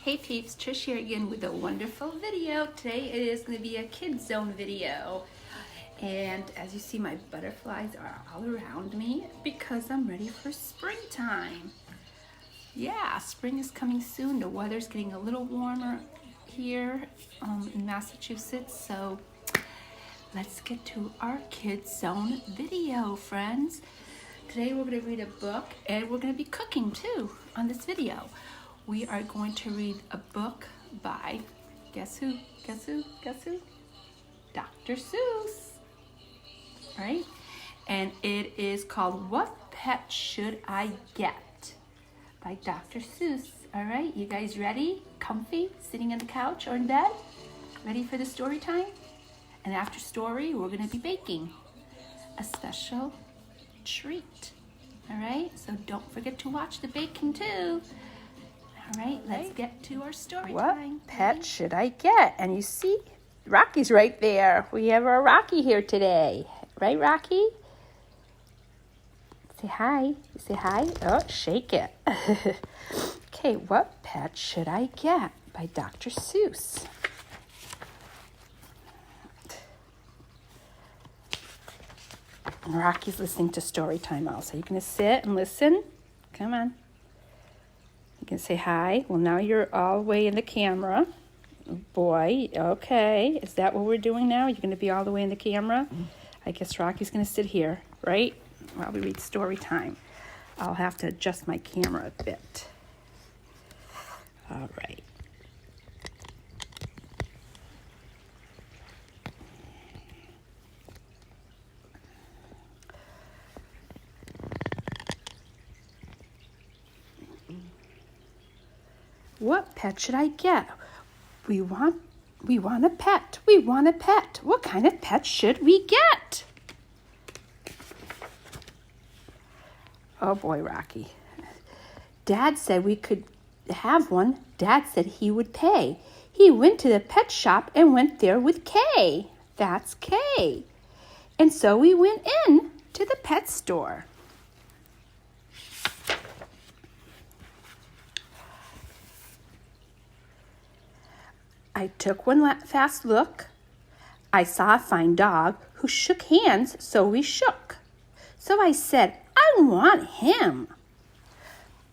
Hey peeps, Trish here again with a wonderful video. Today it is going to be a Kids Zone video. And as you see, my butterflies are all around me because I'm ready for springtime. Yeah, spring is coming soon. The weather's getting a little warmer here in Massachusetts. So let's get to our Kids Zone video, friends. Today we're going to read a book and we're going to be cooking too on this video. We are going to read a book by, guess who? Dr. Seuss, right? And it is called What Pet Should I Get? By Dr. Seuss. All right, you guys ready? Comfy, sitting on the couch or in bed? Ready for the story time? And after story, we're gonna be baking a special treat. All right, so don't forget to watch the baking too. All right, let's get to our story time. What pet should I get? And you see, Rocky's right there. We have our Rocky here today. Right, Rocky? Say hi. You say hi? Oh, shake it. Okay, what pet should I get? By Dr. Seuss. And Rocky's listening to story time also. You're going to sit and listen? Come on. You can say hi. Well, now you're all the way in the camera. Boy, okay. Is that what we're doing now? You're going to be all the way in the camera? I guess Rocky's going to sit here, right? While we read story time. I'll have to adjust my camera a bit. All right. What pet should I get? We want a pet. We want a pet. What kind of pet should we get? Oh boy, Rocky. Dad said we could have one. Dad said he would pay. He went to the pet shop and went there with Kay. That's Kay. And so we went in to the pet store. I took one fast look. I saw a fine dog who shook hands, so we shook. So I said, I want him.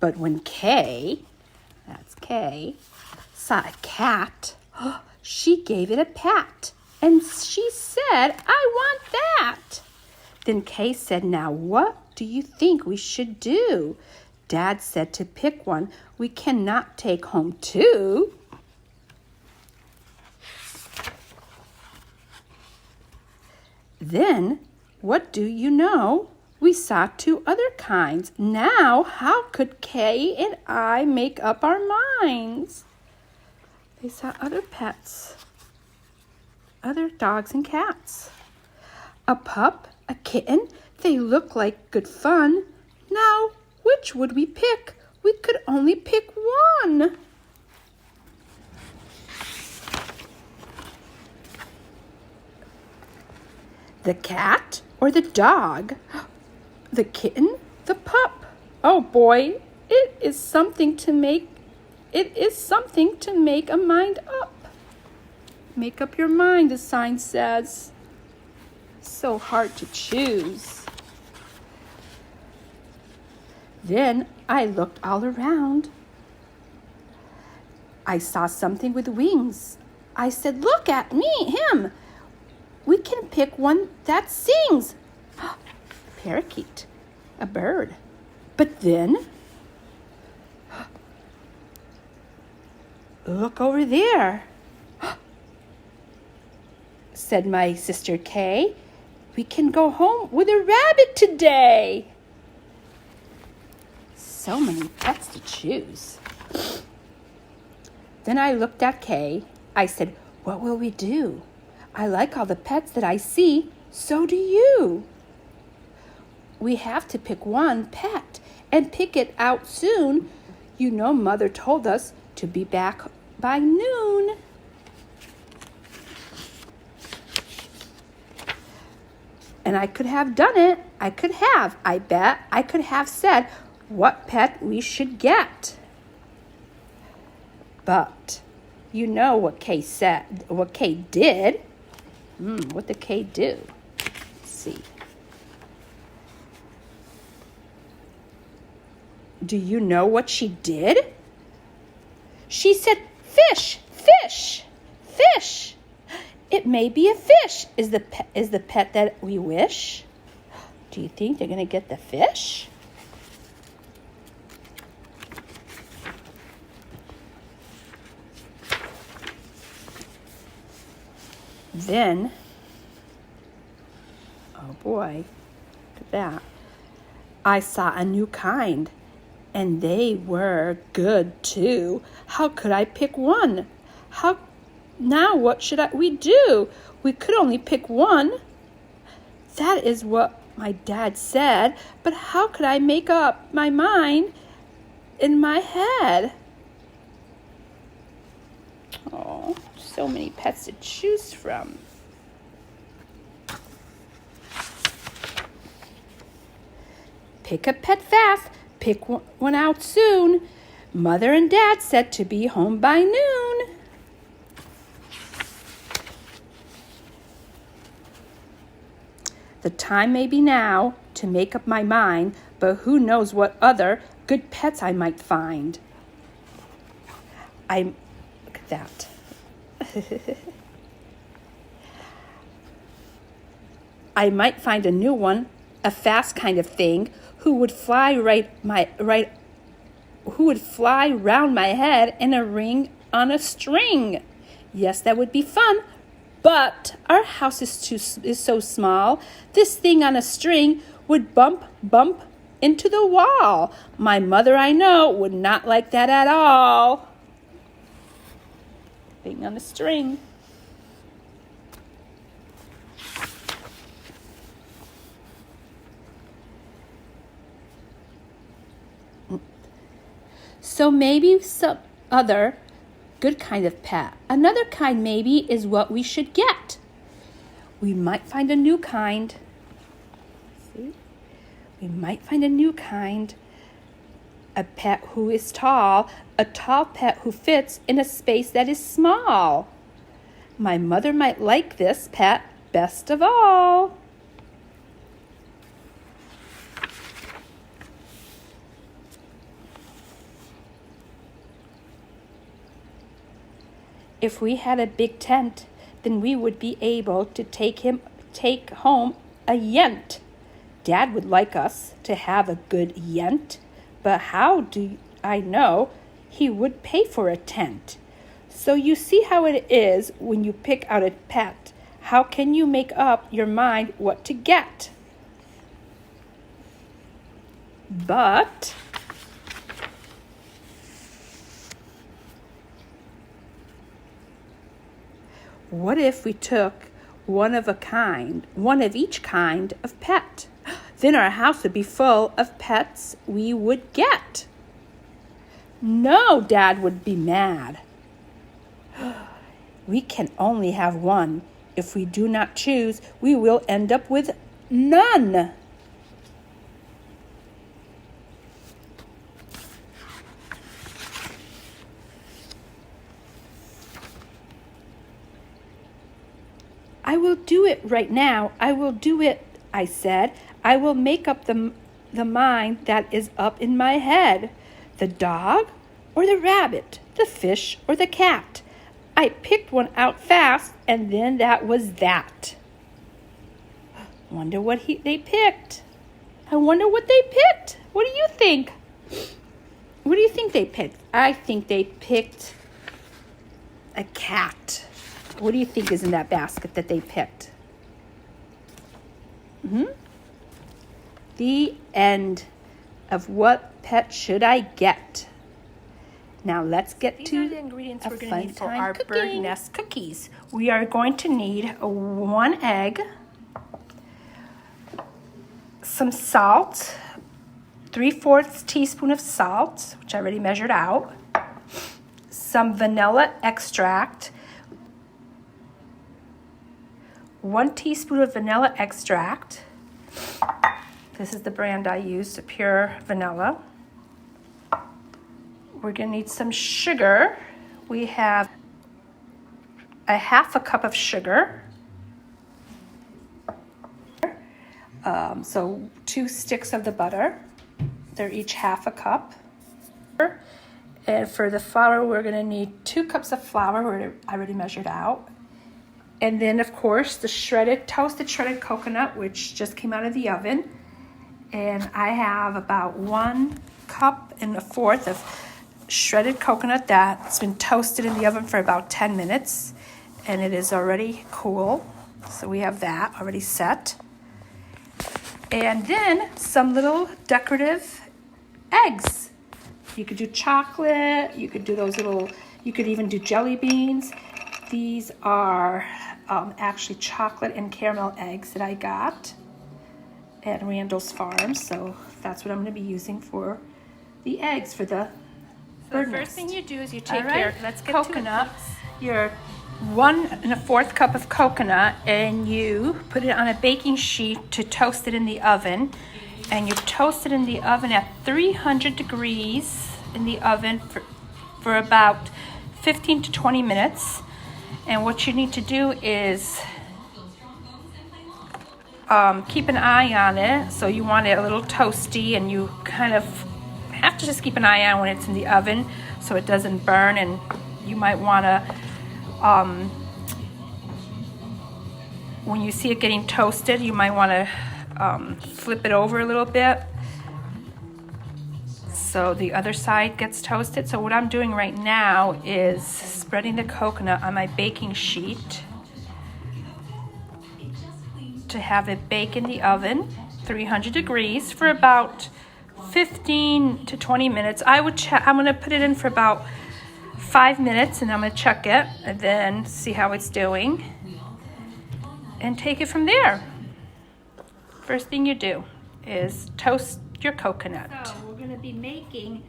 But when Kay, that's Kay, saw a cat, she gave it a pat. And she said, I want that. Then Kay said, now what do you think we should do? Dad said to pick one. We cannot take home two. Then, what do you know? We saw two other kinds. Now, how could Kay and I make up our minds? They saw other pets, other dogs and cats. A pup, a kitten, they look like good fun. Now, which would we pick? We could only pick one. The cat or the dog? The kitten? The pup? Oh boy, it is something to make a mind up. Make up your mind, the sign says. So hard to choose. Then I looked all around. I saw something with wings. I said, look at me, him. We can pick one that sings. Parakeet, a bird. But then, look over there, said my sister Kay. We can go home with a rabbit today. So many pets to choose. Then I looked at Kay. I said, what will we do? I like all the pets that I see, so do you. We have to pick one pet and pick it out soon. You know, Mother told us to be back by noon. And I could have done it. I bet I could have said what pet we should get. But you know what Kay said, what Kay did. What did Kay do? Let's see. Do you know what she did? She said, fish, fish, fish. It may be a fish is the pet that we wish. Do you think they're going to get the fish? Then, oh boy, look at that. I saw a new kind, and they were good too. How could I pick one? Now what should we do? We could only pick one. That is what my dad said, but how could I make up my mind in my head? Oh, so many pets to choose from. Pick a pet fast, pick one out soon. Mother and Dad said to be home by noon. The time may be now to make up my mind, but who knows what other good pets I might find. Look at that. I might find a new one, a fast kind of thing, who would fly round my head in a ring on a string. Yes, that would be fun. But our house is so small, this thing on a string would bump into the wall. My mother, I know, would not like that at all. Thing on a string. So maybe some other good kind of pet. Another kind maybe is what we should get. We might find a new kind. See? We might find a new kind. A pet who is tall, a tall pet who fits in a space that is small. My mother might like this pet best of all. If we had a big tent, then we would be able to take home a yent. Dad would like us to have a good yent, but how do I know he would pay for a tent? So you see how it is when you pick out a pet. How can you make up your mind what to get? But what if we took one of each kind of pet? Then our house would be full of pets we would get. No, Dad would be mad. We can only have one. If we do not choose, we will end up with none. I will do it right now. I will do it, I said. I will make up the mind that is up in my head. The dog or the rabbit, the fish or the cat. I picked one out fast, and then that was that. Wonder what they picked. I wonder what they picked. What do you think? What do you think they picked? I think they picked a cat. What do you think is in that basket that they picked? The end of what pet should I get. Now let's get to the ingredients we're going going to need for our bird nest cookies. We are going to need 1 egg, some salt, 3/4 teaspoon of salt, which I already measured out, some vanilla extract, 1 teaspoon of vanilla extract. This is the brand I use, Pure Vanilla. We're going to need some sugar, we have a half a cup of sugar. So 2 sticks of the butter. They're each half a cup. And for the flour, we're going to need 2 cups of flour. I already measured out. And then, of course, the toasted shredded coconut, which just came out of the oven. And I have about 1 cup and a fourth of shredded coconut that's been toasted in the oven for about 10 minutes. And it is already cool. So we have that already set. And then some little decorative eggs. You could do chocolate, you could do you could even do jelly beans. These are actually chocolate and caramel eggs that I got at Randall's Farm. So that's what I'm going to be using for the eggs for the bird nest. The first thing you do is you take Let's get coconut, your 1 1/4 cup of coconut, and you put it on a baking sheet to toast it in the oven. And you toast it in the oven at 300 degrees in the oven for about 15 to 20 minutes. And what you need to do is keep an eye on it. So you want it a little toasty, and you kind of have to just keep an eye on when it's in the oven so it doesn't burn. And you might want to, when you see it getting toasted, you might want to flip it over a little bit so the other side gets toasted. So what I'm doing right now is spreading the coconut on my baking sheet to have it bake in the oven 300 degrees for about 15 to 20 minutes. I'm going to put it in for about 5 minutes, and I'm going to check it and then see how it's doing and take it from there. First thing you do is toast your coconut. So we're going to be making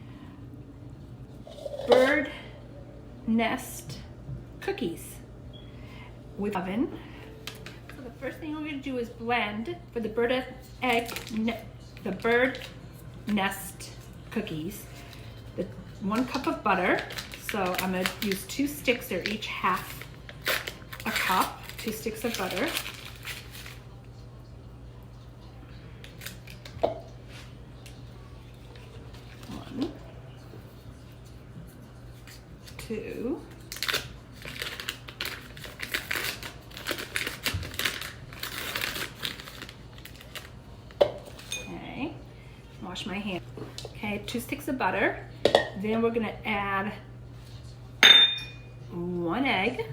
bird nest cookies with oven. So the first thing we're going to do is blend for the bird nest cookies, the 1 cup of butter. So I'm going to use 2 sticks. They're each half a cup, 2 sticks of butter. 2. Okay, wash my hand. Okay, 2 sticks of butter. Then we're going to add 1 egg.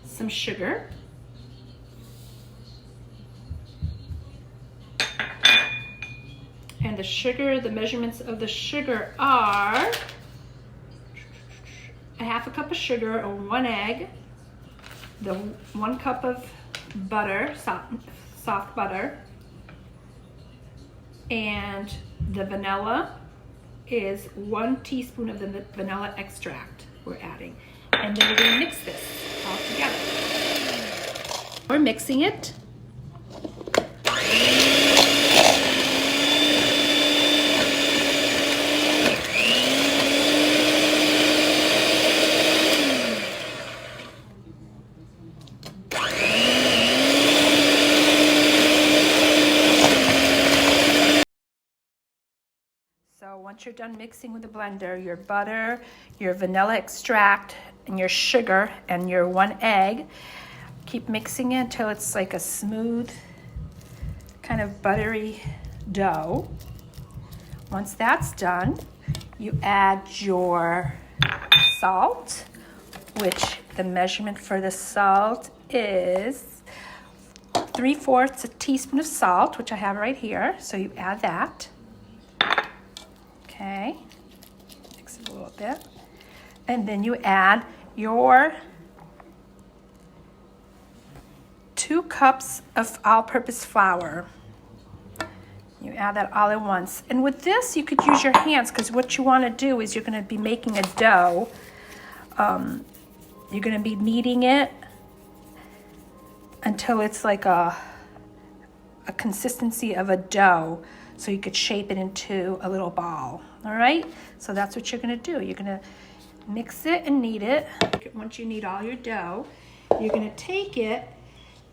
Some sugar. And the measurements of the sugar are a half a cup of sugar, or 1 egg, the 1 cup of butter, soft butter, and the vanilla is 1 teaspoon of the vanilla extract we're adding. And then we're going to mix this all together. We're mixing it. So once you're done mixing with the blender, your butter, your vanilla extract, and your sugar, and your 1 egg, keep mixing it until it's like a smooth, kind of buttery dough. Once that's done, you add your salt, which the measurement for the salt is 3/4 teaspoon of salt, which I have right here. So you add that. Okay, mix it a little bit. And then you add your 2 cups of all-purpose flour. You add that all at once. And with this, you could use your hands, because what you want to do is you're going to be making a dough. You're going to be kneading it until it's like a a consistency of a dough so you could shape it into a little ball. All right, so that's what you're gonna do. You're gonna mix it and knead it. Once you knead all your dough, you're gonna take it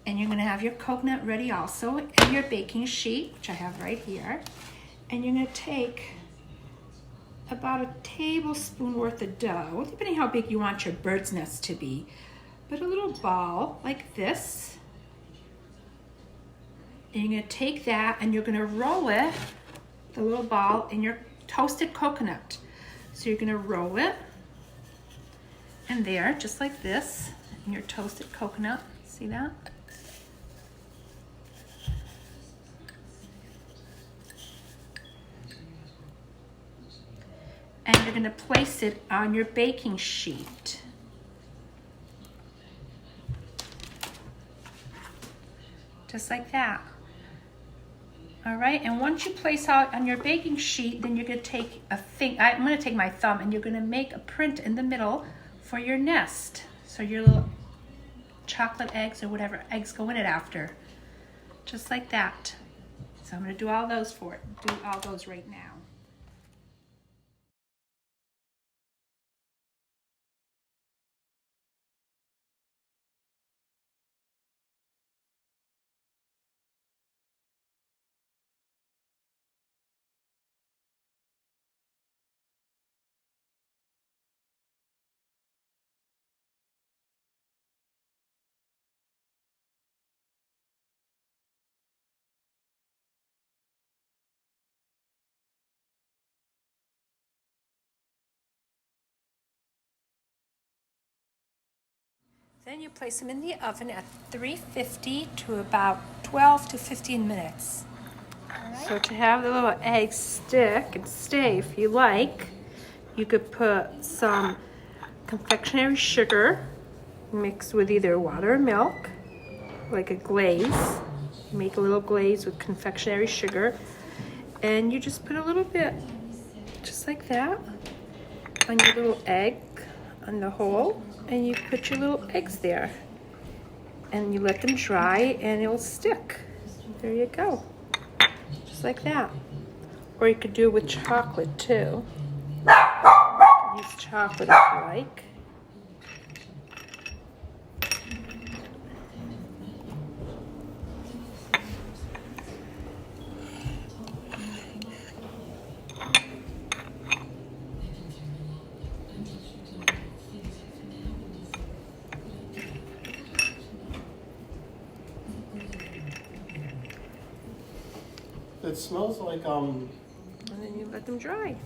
and you're gonna have your coconut ready also and your baking sheet, which I have right here. And you're gonna take about a tablespoon worth of dough, depending how big you want your bird's nest to be, but a little ball like this. And you're gonna take that and you're gonna roll it, the little ball, in your toasted coconut. So you're gonna roll it in there, just like this, in your toasted coconut. See that? And you're gonna place it on your baking sheet. Just like that. All right, and once you place out on your baking sheet, then you're gonna take I'm gonna take my thumb and you're gonna make a print in the middle for your nest. So your little chocolate eggs or whatever eggs go in it after. Just like that. So I'm gonna do all those right now. Then you place them in the oven at 350 to about 12 to 15 minutes. Right. So to have the little eggs stick and stay, if you like, you could put some confectionery sugar mixed with either water or milk, like a glaze. Make a little glaze with confectionery sugar, and you just put a little bit, just like that, on your little egg, on the hole, and you put your little eggs there and you let them dry and it'll stick. There you go, just like that. Or you could do it with chocolate too. Use chocolate if you like. It smells like And then you let them dry.